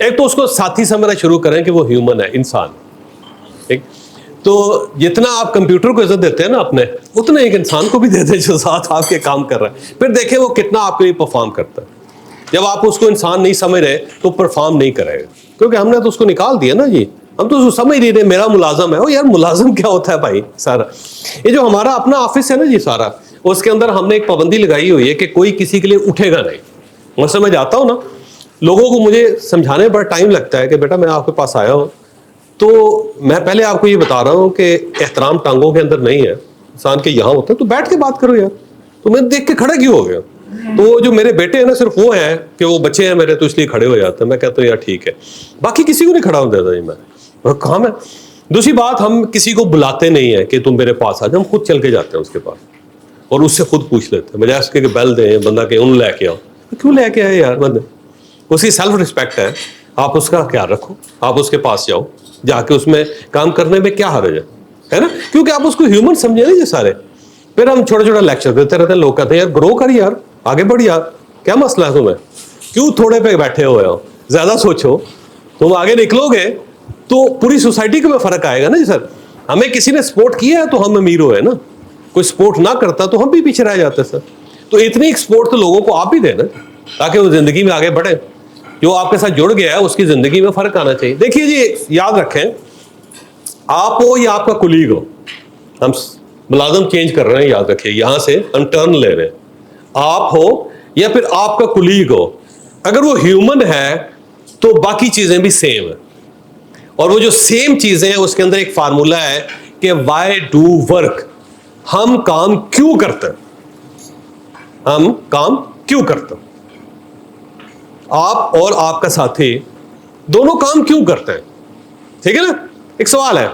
एक तो उसको साथी समझना शुरू करें कि वो ह्यूमन है, इंसान, ठीक। तो जितना आप कंप्यूटर को इज्जत देते हैं ना अपने, उतना एक इंसान को भी दे दें जो साथ आपके काम कर रहा है, फिर देखें वो कितना आपके लिए परफॉर्म करता है। जब आप उसको इंसान नहीं समझ रहे तो परफॉर्म नहीं करेगा, क्योंकि हमने तो उसको निकाल दिया ना जी, हम तो उसको समझ नहीं रहे मेरा मुलाजम है। ओ यार, मुलाजम क्या होता है भाई? सारा ये जो हमारा अपना ऑफिस है ना जी, सारा उसके अंदर हमने एक पाबंदी लगाई हुई है कि कोई किसी के लिए उठेगा नहीं। मतलब मैं जाता हूँ ना, लोगों को मुझे समझाने पर टाइम लगता है कि बेटा मैं आपके पास आया हूँ, तो मैं पहले आपको ये बता रहा हूँ कि एहतराम टांगों के अंदर नहीं है, इंसान के यहाँ होता है, तो बैठ के बात करो यार। तो मैं देख के खड़ा क्यों हो गया? तो जो मेरे बेटे हैं ना, सिर्फ वो है कि वो बच्चे हैं मेरे, तो इसलिए खड़े हो जाते हैं। मैं कहता हूँ यार ठीक है, बाकी किसी को नहीं खड़ा होने देता जी मैं, काम है। दूसरी बात, हम किसी को बुलाते नहीं है कि तुम मेरे पास आ जाओ, हम खुद चल के जाते हैं उसके पास और उससे खुद पूछ लेते हैं, बजाय उसके बेल दें बंदा के उन लेके आओ। क्यों लेके आए यार बंदे? उसकी सेल्फ रिस्पेक्ट है, आप उसका ख्याल रखो, आप उसके पास जाओ, जाके उसमें काम करने में क्या हर्ज है ना? क्योंकि आप उसको ह्यूमन समझे नहीं ये सारे। फिर हम छोटा छोटा लेक्चर देते रहते हैं, लोग कहते हैं यार ग्रो कर यार, आगे बढ़ यार, क्या मसला है तुम्हें, क्यों थोड़े पे बैठे हुए हो, ज्यादा सोचो, तुम आगे निकलोगे तो पूरी सोसाइटी को में फर्क आएगा ना जी सर। हमें किसी ने सपोर्ट किया है तो हम अमीर हुए ना, कोई सपोर्ट ना करता तो हम भी पीछे रह जाते सर। तो इतनी सपोर्ट तो लोगों को आप ही देना ताकि वो जिंदगी में आगे बढ़े। जो आपके साथ जुड़ गया है उसकी जिंदगी में फर्क आना चाहिए। देखिए जी, याद रखें, आप हो या आपका कुलीग हो, हम मुलाजम चेंज कर रहे हैं, याद रखिए, यहां से हम टर्न ले रहे हैं, आप हो या फिर आपका कुलीग हो, अगर वो ह्यूमन है तो बाकी चीजें भी सेम है। और वो जो सेम चीजें हैं उसके अंदर एक फार्मूला है कि वाई डू वर्क, हम काम क्यों करते हैं, हम काम क्यों करते हैं। आप और आपका साथी दोनों काम क्यों करते हैं, ठीक है ना? एक सवाल है,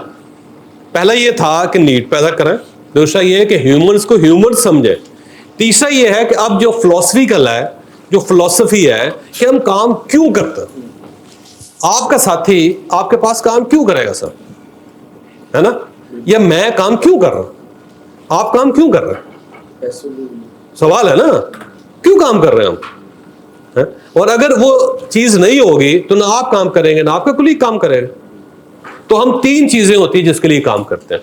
पहला ये था कि नीड पैदा करें, दूसरा ये है कि ह्यूमंस को ह्यूमन समझे, तीसरा ये है कि अब जो फिलोसफिकल है, जो फिलोसफी है कि हम काम क्यों करते हैं। आपका साथी आपके पास काम क्यों करेगा सर, है ना? या मैं काम क्यों कर रहा हूं, आप काम क्यों कर रहे हैं, सवाल है ना, क्यों काम कर रहे हैं हम है? और अगर वो चीज नहीं होगी तो ना आप काम करेंगे ना आपका कुलीग काम करेगा। तो हम तीन चीजें होती है जिसके लिए काम करते हैं।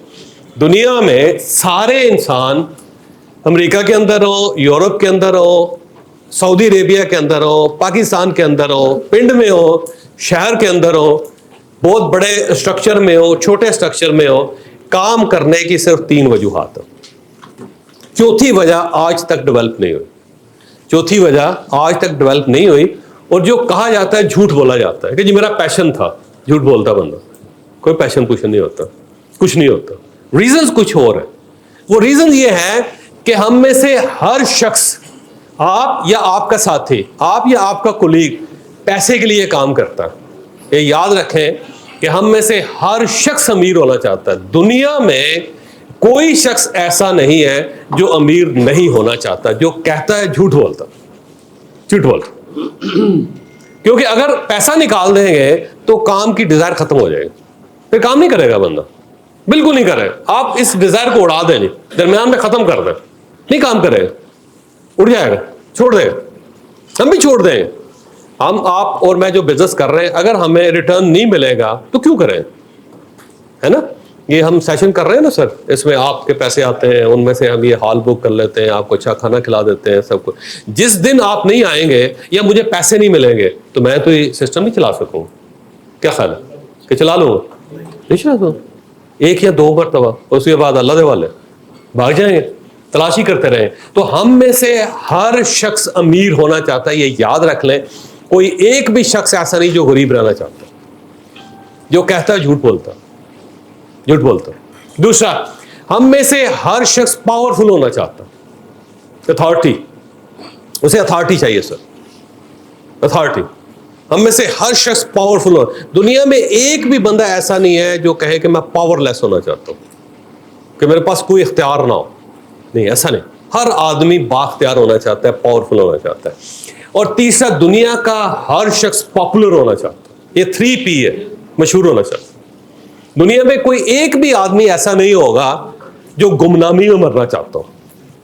दुनिया में सारे इंसान, अमेरिका के अंदर हो, यूरोप के अंदर हो, सऊदी अरेबिया के अंदर हो, पाकिस्तान के अंदर हो, पिंड में हो, शहर के अंदर हो, बहुत बड़े स्ट्रक्चर में हो, छोटे स्ट्रक्चर में हो, काम करने की सिर्फ तीन वजूहात है। चौथी वजह आज तक डेवलप नहीं हुई, चौथी वजह आज तक डेवलप नहीं हुई। और जो कहा जाता है, झूठ बोला जाता है कि जी मेरा पैशन था, झूठ बोलता बंदा, कोई पैशन कुछ नहीं होता, कुछ नहीं होता, रीजंस कुछ और है। वो रीजन ये है कि हम में से हर शख्स, आप या आपका साथी, आप या आपका कुलीग पैसे के लिए काम करता है। ये याद रखें कि हम में से हर शख्स अमीर होना चाहता है। दुनिया में कोई शख्स ऐसा नहीं है जो अमीर नहीं होना चाहता, जो कहता है झूठ बोलता, झूठ बोलता। क्योंकि अगर पैसा निकाल देंगे तो काम की डिजायर खत्म हो जाएगी, फिर काम नहीं करेगा बंदा, बिल्कुल नहीं करेगा। आप इस डिजायर को उड़ा दें, दरमियान में खत्म कर दें, नहीं काम करेगा, उड़ जाएगा, छोड़ देगा, हम भी छोड़ देंगे। हम, आप और मैं जो बिजनेस कर रहे हैं, अगर हमें रिटर्न नहीं मिलेगा तो क्यों करें, है ना? ये हम सेशन कर रहे हैं ना सर, इसमें आपके पैसे आते हैं, उनमें से हम ये हॉल बुक कर लेते हैं, आपको अच्छा खाना खिला देते हैं, सब कुछ। जिस दिन आप नहीं आएंगे या मुझे पैसे नहीं मिलेंगे तो मैं तो ये सिस्टम नहीं चला सकूंगा। क्या ख्याल है कि चला लूंगा? नहीं चला दूंगा, एक या दो मरतबा, उसके बाद अल्लाह दे वाले भाग जाएंगे, तलाशी करते रहें। तो हम में से हर शख्स अमीर होना चाहता है, ये याद रख लें। कोई एक भी शख्स ऐसा नहीं जो गरीब रहना चाहता, जो कहता है झूठ बोलता, झूठ बोलता। दूसरा, हम में से हर शख्स पावरफुल होना चाहता, अथॉरिटी, उसे अथॉरिटी चाहिए सर, अथॉरिटी। हम में से हर शख्स पावरफुल हो। दुनिया में एक भी बंदा ऐसा नहीं है जो कहे कि मैं पावरलेस होना चाहता हूं, कि मेरे पास कोई इख्तियार ना हो, नहीं, ऐसा नहीं। हर आदमी बाख्तियार होना चाहता है, पावरफुल होना चाहता है। और तीसरा, दुनिया का हर शख्स पॉपुलर होना चाहता है। ये 3P है, मशहूर होना चाहता है। दुनिया में कोई एक भी आदमी ऐसा नहीं होगा जो गुमनामी में मरना चाहता हो,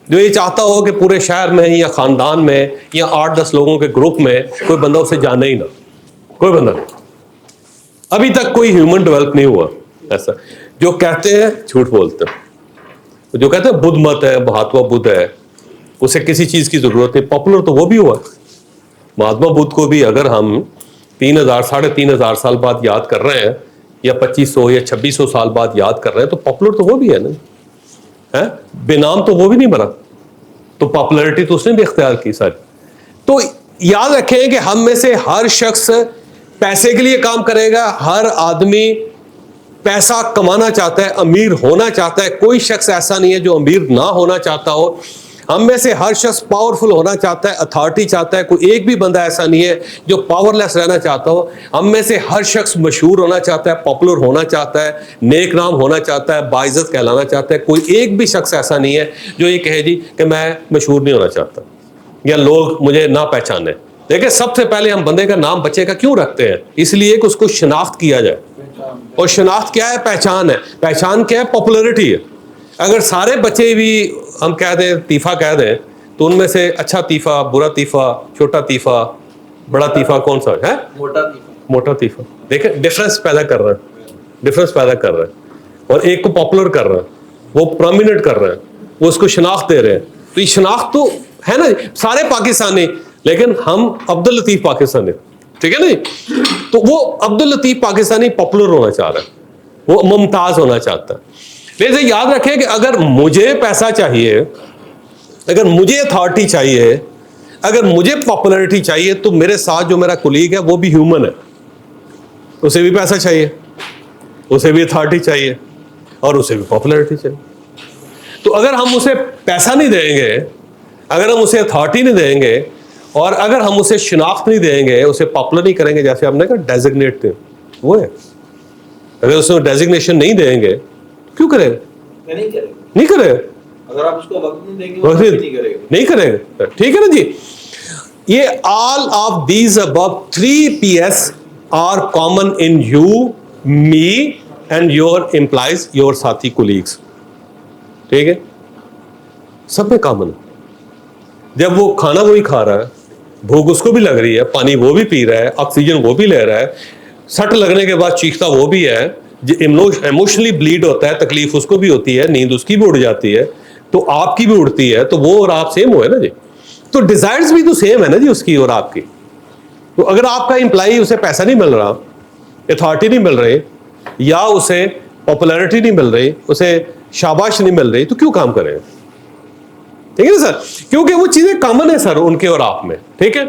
जो ये चाहता हो कि पूरे शहर में या खानदान में या 8-10 लोगों के ग्रुप में कोई बंदा उसे जाने ही ना, कोई बंदा नहीं, अभी तक कोई ह्यूमन डेवलप नहीं हुआ ऐसा। जो कहते हैं झूठ बोलते हैं, जो कहते हैं बुद्ध मत है, महात्मा बुद्ध है, उसे किसी चीज की जरूरत नहीं, पॉपुलर तो वो भी हुआ। महात्मा बुद्ध को भी अगर हम 3000 3,500 साल बाद याद कर रहे हैं, या 2500 या 2600 साल बाद याद कर रहे हैं, तो पॉपुलर तो वो भी है ना, है बेनाम तो वो भी नहीं मरा, तो पॉपुलैरिटी तो उसने भी इख्तियार की सारी। तो याद रखें कि हम में से हर शख्स पैसे के लिए काम करेगा, हर आदमी पैसा कमाना चाहता है, अमीर होना चाहता है, कोई शख्स ऐसा नहीं है जो अमीर ना होना चाहता हो। हम में से हर शख्स पावरफुल होना चाहता है, अथॉरिटी चाहता है, कोई एक भी बंदा ऐसा नहीं है जो पावरलेस रहना चाहता हो। हम में से हर शख्स मशहूर होना चाहता है, पॉपुलर होना चाहता है, नेक नाम होना चाहता है, बाइज्जत कहलाना चाहता है। कोई एक भी शख्स ऐसा नहीं है जो ये कहे जी कि मैं मशहूर नहीं होना चाहता या लोग मुझे ना पहचाने। देखिए, सबसे पहले हम बंदे का नाम बच्चे का क्यों रखते हैं? इसलिए कि उसको शनाख्त किया जाए, और शनाख्त क्या है? पहचान है। पहचान क्या है? पॉपुलैरिटी है। अगर सारे बच्चे भी हम कह दें, तीफा कह दें, तो उनमें से अच्छा तीफा, बुरा तीफा, छोटा तीफा, बड़ा तीफा कौन सा है? मोटा तीफा। देखें, डिफरेंस पैदा कर रहे हैं, डिफरेंस पैदा कर रहे हैं, और एक को पॉपुलर कर रहे हैं, वो प्रोमिनेंट कर रहे हैं, वो उसको शनाख्त दे रहे हैं। तो ये शनाख्त तो है ना, सारे पाकिस्तानी, लेकिन हम अब्दुल लतीफ पाकिस्तानी, ठीक है नहीं? तो वो अब्दुल लतीफ पाकिस्तानी पॉपुलर होना चाह रहा है, वो मुमताज होना चाहता है। लेकिन याद रखें कि अगर मुझे पैसा चाहिए, अगर मुझे अथॉरिटी चाहिए, अगर मुझे पॉपुलैरिटी चाहिए, तो मेरे साथ जो मेरा कुलीग है वो भी ह्यूमन है, उसे भी पैसा चाहिए, उसे भी अथॉरिटी चाहिए, और उसे भी पॉपुलैरिटी चाहिए। तो अगर हम उसे पैसा नहीं देंगे, अगर हम उसे अथॉरिटी नहीं देंगे, और अगर हम उसे शिनाख्त नहीं देंगे, उसे पॉपुलर नहीं करेंगे, जैसे हमने कहा डेजिग्नेट वो है, अगर उसे डेजिग्नेशन नहीं देंगे, क्यों करेगा? नहीं करेगा। अगर आप उसको वक्त नहीं देंगे, वो नहीं करेगा। ठीक है ना जी? ये all of these above 3 PS are common in you, me and your employees, your साथी, कोलीग्स। ठीक है, सब में कॉमन है। जब वो खाना वही खा रहा है, भूख उसको भी लग रही है, पानी वो भी पी रहा है, ऑक्सीजन वो भी ले रहा है, सट लगने के बाद चीखता वो भी है, इमोशनली ब्लीड होता है, तकलीफ उसको भी होती है, नींद उसकी भी उड़ जाती है, तो आपकी भी उड़ती है, तो वो और आप सेम हुए ना जी। तो डिजायर्स भी तो सेम है ना जी, उसकी और आपकी। तो अगर आपका एम्प्लॉई, उसे पैसा नहीं मिल रहा, अथॉरिटी नहीं मिल रही, या उसे पॉपुलैरिटी नहीं मिल रही, उसे शाबाश नहीं मिल रही, तो क्यों काम करें? ठीक है ना सर? क्योंकि वो चीजें कॉमन है सर, उनके और आप में। ठीक है।